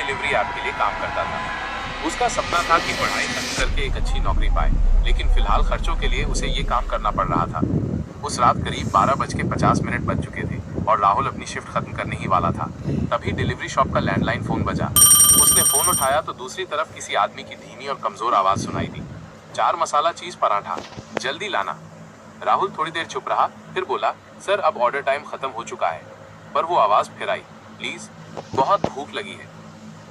Delivery app के लिए काम करता था। उसका सपना था कि पढ़ाई खत्म करके एक अच्छी नौकरी पाए, लेकिन फिलहाल खर्चों के लिए उसे ये काम करना पड़ रहा था। उस रात करीब 12:50 बज चुके थे और राहुल अपनी शिफ्ट खत्म करने ही वाला था। तभी डिलीवरी शॉप का लैंडलाइन फोन बजा। उसने फोन उठाया तो दूसरी तरफ किसी आदमी की धीमी और कमजोर आवाज सुनाई दी। 4 मसाला चीज पराठा, जल्दी लाना। राहुल थोड़ी देर चुप रहा, फिर बोला, सर अब ऑर्डर टाइम खत्म हो चुका है। पर वो आवाज फिर आई, प्लीज, बहुत भूख लगी है।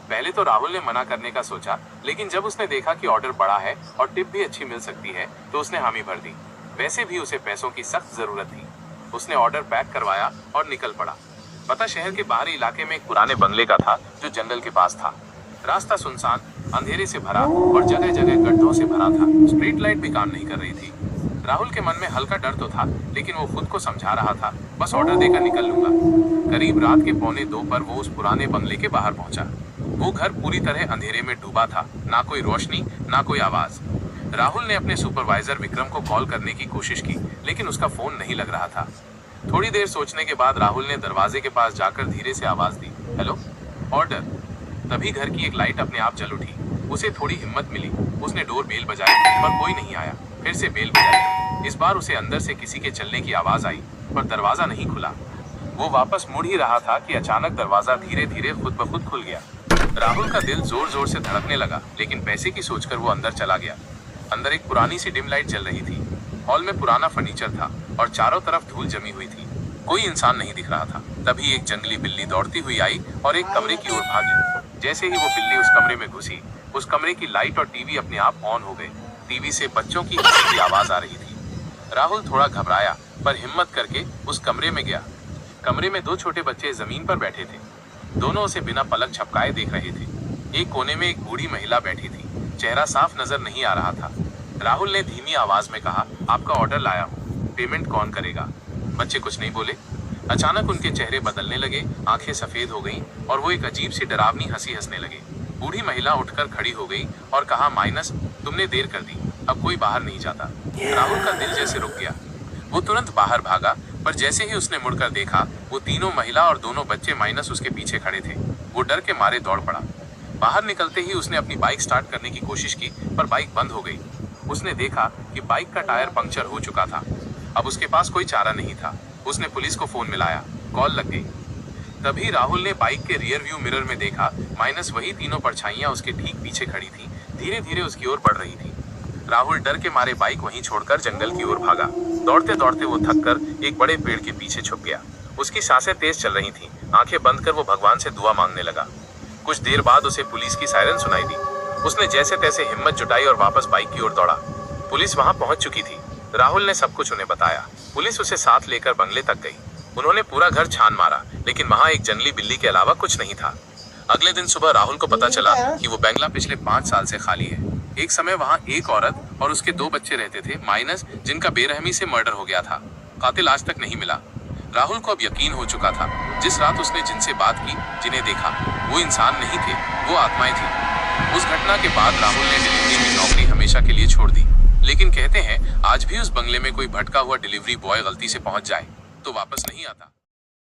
पहले तो राहुल ने मना करने का सोचा, लेकिन जब उसने देखा कि ऑर्डर बड़ा है और टिप भी अच्छी मिल सकती है तो उसने हामी भर दी। वैसे भी उसे पैसों की सख्त जरूरत थी। उसने ऑर्डर पैक करवाया और निकल पड़ा। पता शहर के बाहरी इलाके में एक पुराने बंगले का था जो जंगल के पास था। रास्ता सुनसान, अंधेरे से भरा और जगह जगह गड्ढों से भरा था। स्ट्रीट लाइट भी काम नहीं कर रही थी। राहुल के मन में हल्का डर तो था, लेकिन वो खुद को समझा रहा था, बस ऑर्डर देकर निकल लूंगा। करीब रात के 1:45 पर वो उस पुराने बंगले के बाहर पहुंचा। वो घर पूरी तरह अंधेरे में डूबा था, ना कोई रोशनी, ना कोई आवाज। राहुल ने अपने सुपरवाइजर विक्रम को कॉल करने की कोशिश की, लेकिन उसका फोन नहीं लग रहा था। थोड़ी देर सोचने के बाद राहुल ने दरवाजे के पास जाकर धीरे से आवाज दी, हेलो, ऑर्डर। तभी घर की एक लाइट अपने आप जल उठी। उसे थोड़ी हिम्मत मिली। उसने डोर बेल बजाई, पर कोई नहीं आया। फिर से बेल बजाई। इस बार उसे अंदर से किसी के चलने की आवाज आई, पर दरवाजा नहीं खुला। वो वापस मुड़ ही रहा था कि अचानक दरवाजा धीरे धीरे खुद ब खुद खुल गया। राहुल का दिल जोर जोर से धड़कने लगा, लेकिन पैसे की सोचकर वो अंदर चला गया। अंदर एक पुरानी सी डिम लाइट जल रही थी। हॉल में पुराना फर्नीचर था और चारों तरफ धूल जमी हुई थी। कोई इंसान नहीं दिख रहा था। तभी एक जंगली बिल्ली दौड़ती हुई आई और एक कमरे की ओर भागी। जैसे ही वो बिल्ली उस कमरे में घुसी, उस कमरे की लाइट और टीवी अपने आप ऑन हो गए। टीवी से बच्चों की हंसी की आवाज आ रही थी। राहुल थोड़ा घबराया, पर हिम्मत करके उस कमरे में गया। कमरे में 2 छोटे बच्चे जमीन पर बैठे थे। दोनों उसे बिना पलक झपकाए देख रहे थे। एक कोने में एक बूढ़ी महिला बैठी थी। चेहरा साफ नजर नहीं आ रहा था। राहुल ने धीमी आवाज में कहा, आपका ऑर्डर लाया हूँ, पेमेंट कौन करेगा? बच्चे कुछ नहीं बोले। अचानक उनके चेहरे बदलने लगे, आंखें सफेद हो गईं और वो एक अजीब सी डरावनी हंसी हंसने लगे। बूढ़ी महिला उठकर खड़ी हो गई और कहा, माइनस, तुमने देर कर दी, अब कोई बाहर नहीं जाता। राहुल का दिल जैसे रुक गया। वो तुरंत बाहर भागा, पर जैसे ही उसने मुड़कर देखा, वो तीनों महिला और दोनों बच्चे माइनस उसके पीछे खड़े थे। वो डर के मारे दौड़ पड़ा। बाहर निकलते ही उसने अपनी बाइक स्टार्ट करने की कोशिश की, पर बाइक बंद हो गई। उसने देखा कि बाइक का टायर पंक्चर हो चुका था। अब उसके पास कोई चारा नहीं था। उसने पुलिस को फोन मिलाया, कॉल लग गई। तभी राहुल ने बाइक के रियर व्यू मिरर में देखा, माइनस वही तीनों परछाइयां उसके ठीक पीछे खड़ी थी, धीरे धीरे उसकी ओर बढ़ रही थी। राहुल डर के मारे बाइक वहीं छोड़कर जंगल की ओर भागा। दौड़ते दौड़ते वो थककर एक बड़े पेड़ के पीछे छुप गया। उसकी सांसें तेज चल रही थीं। आंखें बंद कर वो भगवान से दुआ मांगने लगा। कुछ देर बाद उसे पुलिस की सायरन सुनाई दी। उसने जैसे तैसे हिम्मत जुटाई और वापस बाइक की ओर दौड़ा। पुलिस वहां पहुंच चुकी थी। राहुल ने सब कुछ उन्हें बताया। पुलिस उसे साथ लेकर बंगले तक गई। उन्होंने पूरा घर छान मारा, लेकिन वहां एक जंगली बिल्ली के अलावा कुछ नहीं था। अगले दिन सुबह राहुल को पता चला कि वो बंगला पिछले 5 साल से खाली है। एक समय वहां एक औरत और उसके 2 बच्चे रहते थे, माइनस, जिनका बेरहमी से मर्डर हो गया था। कातिल आज तक नहीं मिला। राहुल को अब यकीन हो चुका था, जिस रात उसने जिनसे बात की, जिन्हें देखा, वो इंसान नहीं थे, वो आत्माएं थी। उस घटना के बाद राहुल ने डिलीवरी की नौकरी हमेशा के लिए छोड़ दी। लेकिन कहते हैं, आज भी उस बंगले में कोई भटका हुआ डिलीवरी बॉय गलती से पहुंच जाए तो वापस नहीं आता।